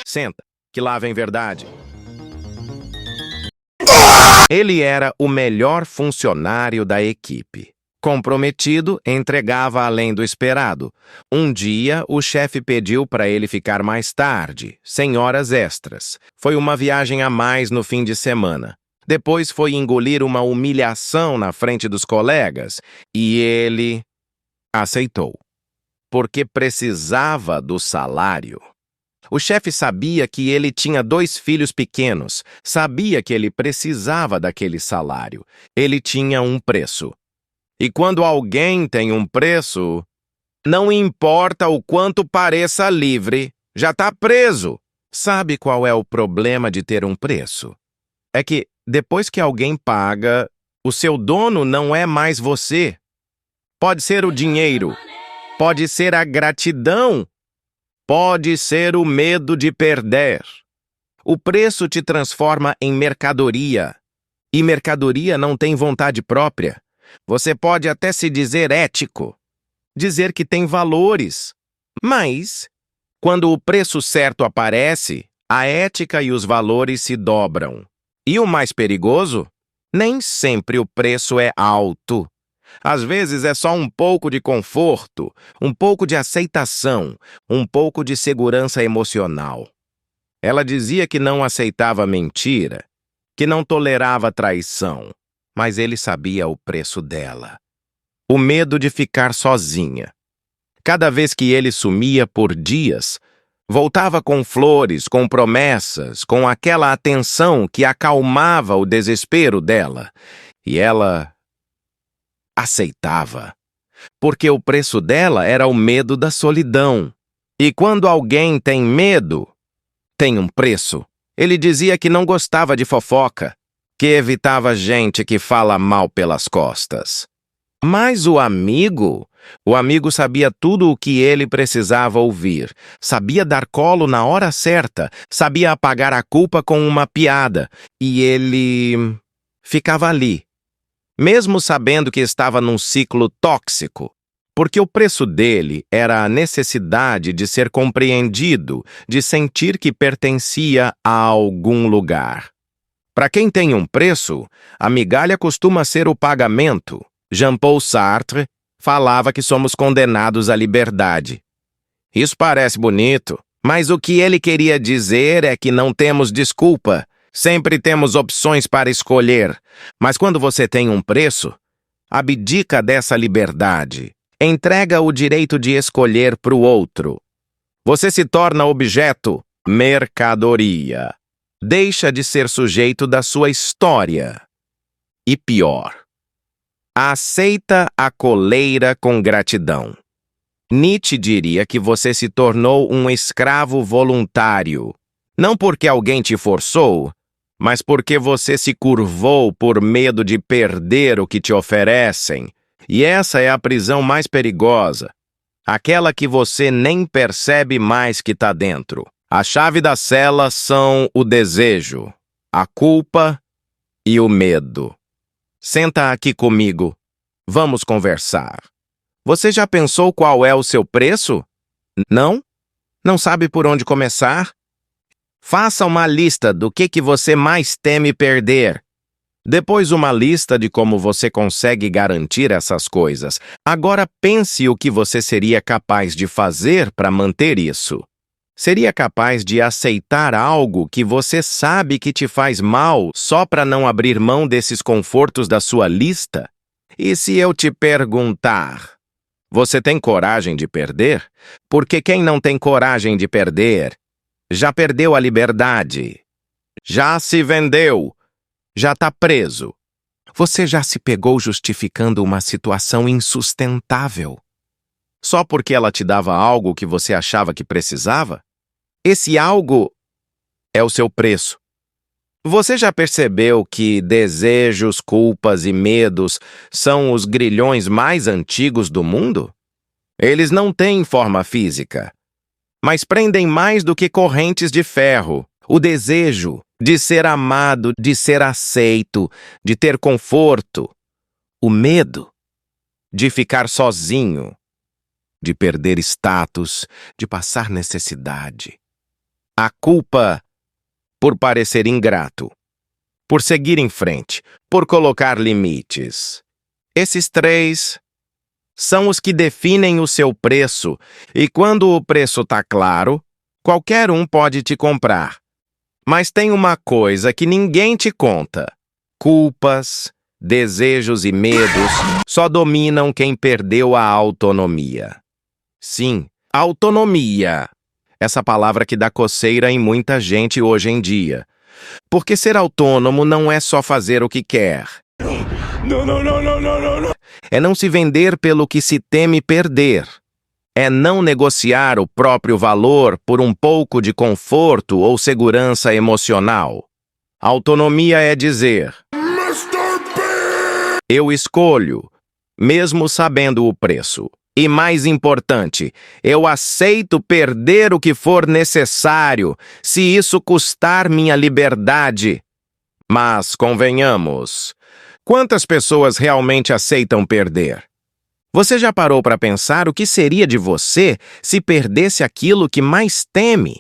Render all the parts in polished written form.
Senta, que lá vem verdade. Ele era o melhor funcionário da equipe. Comprometido, entregava além do esperado. Um dia, o chefe pediu para ele ficar mais tarde, sem horas extras. Foi uma viagem a mais no fim de semana. Depois foi engolir uma humilhação na frente dos colegas e ele aceitou, porque precisava do salário. O chefe sabia que ele tinha 2 filhos pequenos, sabia que ele precisava daquele salário. Ele tinha um preço. E quando alguém tem um preço, não importa o quanto pareça livre, já está preso. Sabe qual é o problema de ter um preço? É que, depois que alguém paga, o seu dono não é mais você. Pode ser o dinheiro, pode ser a gratidão, pode ser o medo de perder. O preço te transforma em mercadoria. E mercadoria não tem vontade própria. Você pode até se dizer ético, dizer que tem valores. Mas, quando o preço certo aparece, a ética e os valores se dobram. E o mais perigoso? Nem sempre o preço é alto. Às vezes é só um pouco de conforto, um pouco de aceitação, um pouco de segurança emocional. Ela dizia que não aceitava mentira, que não tolerava traição, mas ele sabia o preço dela. O medo de ficar sozinha. Cada vez que ele sumia por dias, voltava com flores, com promessas, com aquela atenção que acalmava o desespero dela. E ela aceitava, porque o preço dela era o medo da solidão. E quando alguém tem medo, tem um preço. Ele dizia que não gostava de fofoca, que evitava gente que fala mal pelas costas. Mas o amigo sabia tudo o que ele precisava ouvir, sabia dar colo na hora certa, sabia apagar a culpa com uma piada, e ele ficava ali, mesmo sabendo que estava num ciclo tóxico, porque o preço dele era a necessidade de ser compreendido, de sentir que pertencia a algum lugar. Para quem tem um preço, a migalha costuma ser o pagamento. Jean-Paul Sartre falava que somos condenados à liberdade. Isso parece bonito, mas o que ele queria dizer é que não temos desculpa. Sempre temos opções para escolher. Mas quando você tem um preço, abdica dessa liberdade. Entrega o direito de escolher para o outro. Você se torna objeto, mercadoria. Deixa de ser sujeito da sua história. E pior, aceita a coleira com gratidão. Nietzsche diria que você se tornou um escravo voluntário, não porque alguém te forçou, mas porque você se curvou por medo de perder o que te oferecem. E essa é a prisão mais perigosa, aquela que você nem percebe mais que está dentro. A chave da cela são o desejo, a culpa e o medo. Senta aqui comigo. Vamos conversar. Você já pensou qual é o seu preço? Não? Não sabe por onde começar? Faça uma lista do que você mais teme perder. Depois uma lista de como você consegue garantir essas coisas. Agora pense o que você seria capaz de fazer para manter isso. Seria capaz de aceitar algo que você sabe que te faz mal só para não abrir mão desses confortos da sua lista? E se eu te perguntar, você tem coragem de perder? Porque quem não tem coragem de perder, já perdeu a liberdade, já se vendeu, já está preso. Você já se pegou justificando uma situação insustentável, só porque ela te dava algo que você achava que precisava? Esse algo é o seu preço. Você já percebeu que desejos, culpas e medos são os grilhões mais antigos do mundo? Eles não têm forma física, mas prendem mais do que correntes de ferro. O desejo de ser amado, de ser aceito, de ter conforto. O medo de ficar sozinho, de perder status, de passar necessidade. a culpa por parecer ingrato, por seguir em frente, por colocar limites. Esses três são os que definem o seu preço, e quando o preço está claro, qualquer um pode te comprar. Mas tem uma coisa que ninguém te conta: culpas, desejos e medos só dominam quem perdeu a autonomia. Sim, autonomia. Essa palavra que dá coceira em muita gente hoje em dia. Porque ser autônomo não é só fazer o que quer. Não. É não se vender pelo que se teme perder. É não negociar o próprio valor por um pouco de conforto ou segurança emocional. Autonomia é dizer: eu escolho, mesmo sabendo o preço. E mais importante, eu aceito perder o que for necessário, se isso custar minha liberdade. Mas, convenhamos, quantas pessoas realmente aceitam perder? Você já parou para pensar o que seria de você se perdesse aquilo que mais teme?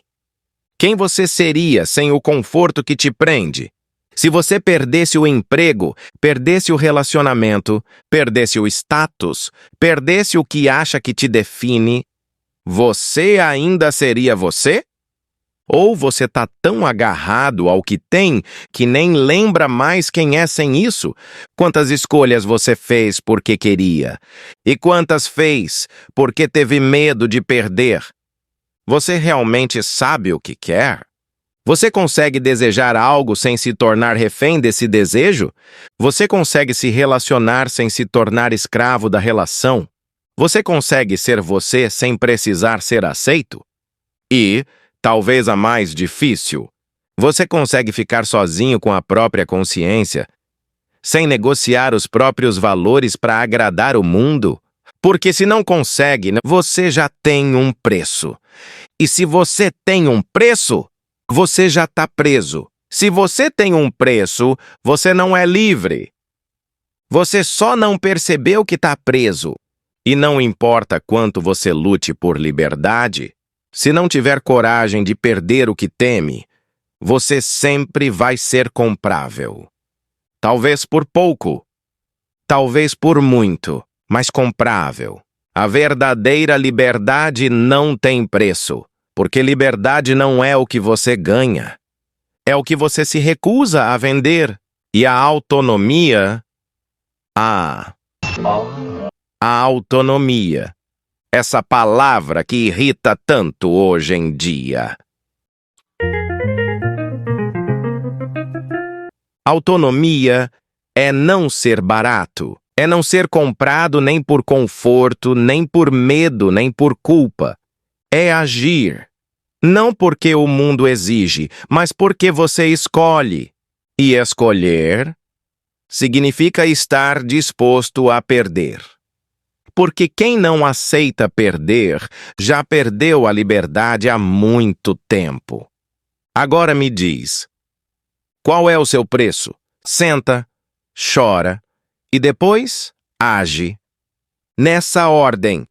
Quem você seria sem o conforto que te prende? Se você perdesse o emprego, perdesse o relacionamento, perdesse o status, perdesse o que acha que te define, você ainda seria você? Ou você está tão agarrado ao que tem que nem lembra mais quem é sem isso? Quantas escolhas você fez porque queria? E quantas fez porque teve medo de perder? Você realmente sabe o que quer? Você consegue desejar algo sem se tornar refém desse desejo? Você consegue se relacionar sem se tornar escravo da relação? Você consegue ser você sem precisar ser aceito? E, talvez a mais difícil, você consegue ficar sozinho com a própria consciência, sem negociar os próprios valores para agradar o mundo? Porque se não consegue, você já tem um preço. E se você tem um preço, você já está preso. Se você tem um preço, você não é livre. Você só não percebeu que está preso. E não importa quanto você lute por liberdade, se não tiver coragem de perder o que teme, você sempre vai ser comprável. Talvez por pouco, talvez por muito, mas comprável. A verdadeira liberdade não tem preço. Porque liberdade não é o que você ganha, é o que você se recusa a vender. E a autonomia... A autonomia. Essa palavra que irrita tanto hoje em dia. Autonomia é não ser barato. É não ser comprado nem por conforto, nem por medo, nem por culpa. É agir. Não porque o mundo exige, mas porque você escolhe. E escolher significa estar disposto a perder. Porque quem não aceita perder, já perdeu a liberdade há muito tempo. Agora me diz, qual é o seu preço? Senta, chora e depois age. Nessa ordem.